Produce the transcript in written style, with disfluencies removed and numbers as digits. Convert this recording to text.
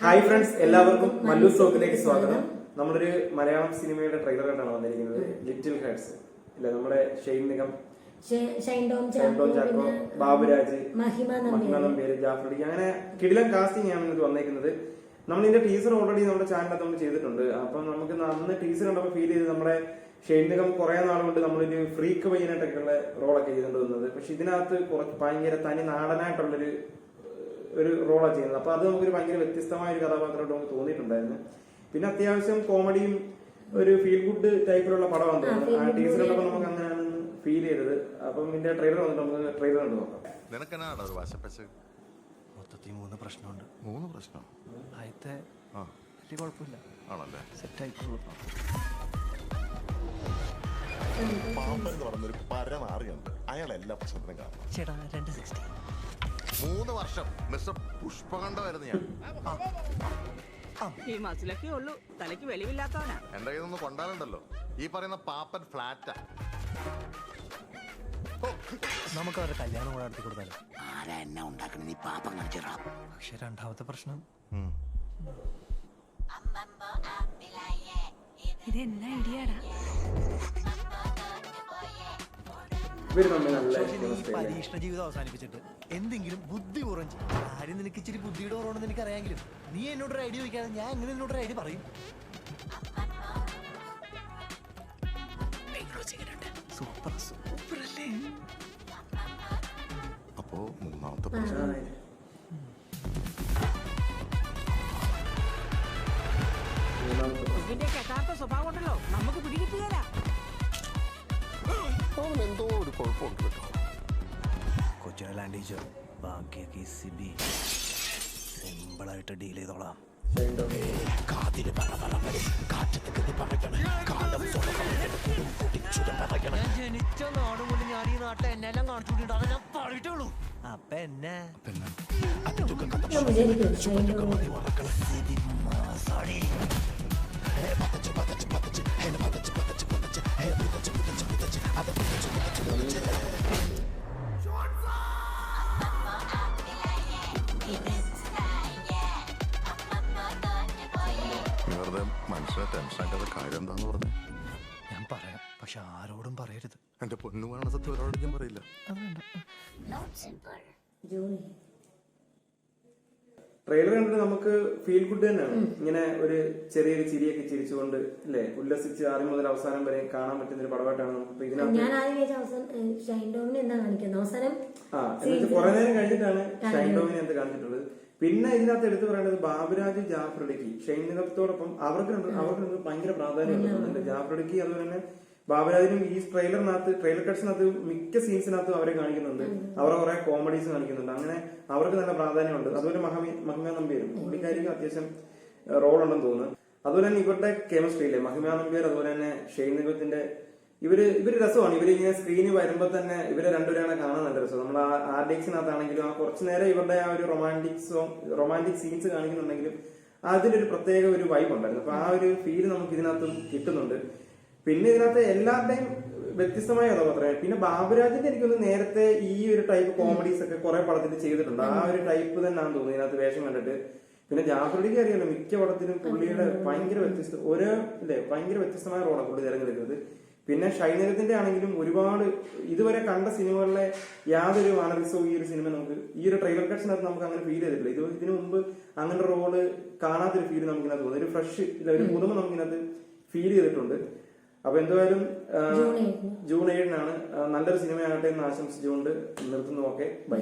Hi friends, എല്ലാവർക്കും മല്ലു സ്റ്റോക്കിലേക്ക് സ്വാഗതം. നമ്മളൊരു മലയാളം സിനിമയുടെ ട്രെയിലർ കണ്ടാണ് വന്നിരിക്കുന്നത്. ലിറ്റിൽ ഹാർട്സ് ഇല്ല, നമ്മുടെ ഷെയ്ൻ നിഗം, ഷൈൻ ടോം ചാക്കോ, ബാബുരാജ്, മഹിമ നമ്പ്യാര്, ജാഫർ ഇടുക്കി, അങ്ങനെ കിടിലൻ കാസ്റ്റിംഗ് ആണ് ഇത് വന്നേക്കുന്നത്. നമ്മൾ ഇതിന്റെ ടീസർ ഓൾറെഡി നമ്മുടെ ചാനലിനകത്ത് നമ്മൾ ചെയ്തിട്ടുണ്ട്. അപ്പം നമുക്ക് അന്ന് ടീസർ കണ്ടപ്പോൾ ഫീൽ ചെയ്ത് നമ്മുടെ ഷെയ്ൻ നിഗം കുറെ നാളുകൊണ്ട് നമ്മളൊരു ഫ്രീക്ക് പയ്യനായിട്ടൊക്കെയുള്ള റോളൊക്കെ ചെയ്തുകൊണ്ട് വന്നത്. പക്ഷെ ഇതിനകത്ത് കുറച്ച് ഭയങ്കര തനി നാടനായിട്ടുള്ളൊരു റോളാണ് ചെയ്യുന്നത്. അപ്പൊ അത് നമുക്കൊരു ഭയങ്കര വ്യത്യസ്തമായ ഒരു കഥാപാത്രമായിട്ട് നമുക്ക് തോന്നിയിട്ടുണ്ടായിരുന്നു. പിന്നെ അത്യാവശ്യം കോമഡിയും ഒരു ഫീൽ ഗുഡ് ടൈപ്പിലുള്ള പടമാണ് തോന്നുന്നത്. ആ ടീച്ചർ കണ്ടപ്പോൾ നമുക്ക് അങ്ങനെയാണ് ഫീൽ ചെയ്തത്. അപ്പം ഇതിന്റെ ട്രെയിലർ വന്നിട്ട് നമുക്ക് ട്രെയിലർ കണ്ടു നോക്കാം. മൊത്തത്തിൽ 3 പ്രശ്നമുണ്ട്. 3 പ്രശ്നം? ആദ്യത്തെ വലിയ കുഴപ്പമില്ല, ആണല്ലേ? സെറ്റായിട്ടുള്ളൂ. പാമ്പൻ എന്ന് പറഞ്ഞൊരു പരമാറിയുണ്ട്, അയാൾ എല്ലാ പ്രശ്നത്തിനും കാണും. ചേട്ടാ 260. 3 വർഷം മിസ്റ്റർ പുഷ്പകണ്ഠമായിരുന്നു ഞാൻ. ഈ മസിലൊക്കെ ഉള്ളൂ, തലയ്ക്ക് വെളിവില്ലാത്തവനാ. എന്റെ കയ്യിൽ നിന്ന് കൊണ്ടാലുണ്ടല്ലോ ഈ പറയുന്ന പാപ്പൻ ഫ്ലാറ്റാ. നമുക്ക് അവരുടെ കല്യാണം കൂടെ നടത്തി കൊടുത്താലോ? ആരാ എന്നെ ഉണ്ടാക്കണ നീ പാപ്പം കാണിച്ചിടാ. പക്ഷെ രണ്ടാമത്തെ പ്രശ്നം ഇതെന്നാ ഐഡിയാടാ. ഈ പരീക്ഷണ ജീവിതം അവസാനിപ്പിച്ചിട്ട് എന്തെങ്കിലും ബുദ്ധി കുറഞ്ഞ് കാര്യം നിനക്ക് ഇച്ചിരി ബുദ്ധിയുടെ കുറവണെന്ന് എനിക്ക് അറിയാമെങ്കിലും നീ എന്നോടൊരു ഐഡിയ ചോദിക്കാതെ ഞാൻ എങ്ങനെ എന്നോടൊരു ഐഡിയ പറയും? സൂപ്പർ സൂപ്പർ അല്ലേ? അപ്പോ 3ാമത്തെ പ്രശ്നം ഇതിന്റെ യഥാർത്ഥ സ്വഭാവം ഉണ്ടല്ലോ, നമുക്ക് പിടികിട്ടുകയല്ല. എന്തോ ഒരു കുഴപ്പമുണ്ട് കേട്ടോ. കൊച്ചിനെ ലാൻഡ് ചെയ്ച്ചോ, ബാക്കിയൊക്കെ സിബി സിമ്പിളായിട്ട് ഡീൽ ചെയ്തോളാം. ഞാൻ ജനിച്ച നാട് കൊണ്ട് ഞാൻ ഈ നാട്ടിൽ എന്നെല്ലാം കാണിച്ചുകൊണ്ടിട്ടാണ് ഞാൻ പറഞ്ഞിട്ടുള്ളൂ. അപ്പൊ എന്നെ വെറുതെ മനുഷ്യനെ ടെൻഷനാക്കാത്ത കാര്യം എന്താന്ന് പറഞ്ഞു ഞാൻ പറയാം, പക്ഷെ ആരോടും പറയരുത്. എന്റെ പൊന്നുമാണ് സത്യം, ഒരാളോട് ഞാൻ പറയില്ല. ട്രെയിലർ കണ്ടിട്ട് നമുക്ക് ഫീൽ ഗുഡ് തന്നെയാണ്. ഇങ്ങനെ ഒരു ചെറിയൊരു ചിരിയൊക്കെ ചിരിച്ചുകൊണ്ട് അല്ലെ ഉല്ലസിച്ച് ആദ്യം മുതൽ അവസാനം വരെ കാണാൻ പറ്റുന്ന ഒരു പടമായിട്ടാണ് നമുക്ക് ഇതിനകത്ത്. ഞാൻ ആദ്യം ഷൈൻ ടോമിനെ എന്താ കാണിക്കുന്നത് അവസാനം എന്നിട്ട് കുറെ നേരം കഴിഞ്ഞിട്ടാണ് ഷൈൻ ടോമിനെ എന്ത് കാണിച്ചിട്ടുള്ളത്. പിന്നെ ഇതിനകത്ത് എടുത്തു പറയേണ്ടത് ബാബുരാജ്, ജാഫർ ഇടുക്കി, ഷൈൻ നിഗത്തോടൊപ്പം അവർക്ക് ഭയങ്കര പ്രാധാന്യം ഉണ്ട്. ജാഫർ ഇടുക്കി അതുപോലെ തന്നെ ബാബുരാജിനും ഈ ട്രെയിലർ കട്ട്സിനകത്ത് മിക്ക സീൻസിനകത്തും അവരെ കാണിക്കുന്നുണ്ട്. അവരെ കുറെ കോമഡീസ് കാണിക്കുന്നുണ്ട്. അങ്ങനെ അവർക്ക് നല്ല പ്രാധാന്യമുണ്ട്. അതുപോലെ മഹിമ നമ്പ്യാരും പുള്ളിക്കാരിക്കും അത്യാവശ്യം റോൾ ഉണ്ടെന്ന് തോന്നുന്നു. അതുപോലെ തന്നെ ഇവരുടെ കെമിസ്ട്രി ഇല്ലേ, മഹിമ നമ്പ്യാർ അതുപോലെ തന്നെ ഷെയ്ൻ നിഗത്തിന്റെ ഇവര് രസമാണ്. ഇവരിങ്ങനെ സ്ക്രീനിൽ വരുമ്പോൾ തന്നെ ഇവരെ രണ്ടുപേരാണ് കാണാൻ നല്ല രസം. നമ്മൾ ആർഡിക്സിനകത്താണെങ്കിലും ആ കുറച്ചു നേരം ഇവരുടെ ആ ഒരു റൊമാൻറ്റിക് സീൻസ് കാണിക്കുന്നുണ്ടെങ്കിലും അതിലൊരു പ്രത്യേക ഒരു വൈബ് ഉണ്ടായിരുന്നു. അപ്പൊ ആ ഒരു ഫീല് നമുക്ക് ഇതിനകത്തും കിട്ടുന്നുണ്ട്. പിന്നെ ഇതിനകത്ത് എല്ലാവരുടെയും വ്യത്യസ്തമായ കഥാപാത്രമാണ്. പിന്നെ ബാബുരാജിന്റെ എനിക്കൊന്ന് നേരത്തെ ഈ ഒരു ടൈപ്പ് കോമഡീസ് ഒക്കെ കുറെ പടത്തിൽ ചെയ്തിട്ടുണ്ട്. ആ ഒരു ടൈപ്പ് തന്നെയാണെന്ന് തോന്നുന്നു ഇതിനകത്ത് വേഷം കണ്ടിട്ട്. പിന്നെ ജാഫറിലേക്ക് അറിയാലോ, മിക്ക പടത്തിലും പുള്ളിയുടെ ഭയങ്കര വ്യത്യസ്തമായ റോളാണ് പുള്ളി തിരഞ്ഞെടുക്കുന്നത്. പിന്നെ ഷൈൻ നിഗത്തിന്റെ ആണെങ്കിലും ഒരുപാട് ഇതുവരെ കണ്ട സിനിമകളിലെ യാതൊരു മാനറിസവും ഈ ഒരു സിനിമ നമുക്ക് ഈ ഒരു ട്രെയിലർ കട്ട്സിനകത്ത് നമുക്ക് അങ്ങനെ ഫീൽ ചെയ്തിട്ടില്ല. ഇതിനു മുമ്പ് അങ്ങനെ റോള് കാണാത്തൊരു ഫീൽ നമുക്കിനകത്ത് തോന്നുന്നു. ഒരു ഫ്രഷ് ഒരു പുതുമ നമുക്കിനകത്ത് ഫീൽ ചെയ്തിട്ടുണ്ട്. അപ്പൊ എന്തായാലും ജൂൺ 7 നല്ലൊരു സിനിമയാകട്ടെ എന്ന് ആശംസിച്ചുകൊണ്ട് നിർത്തുന്നു. Okay, by.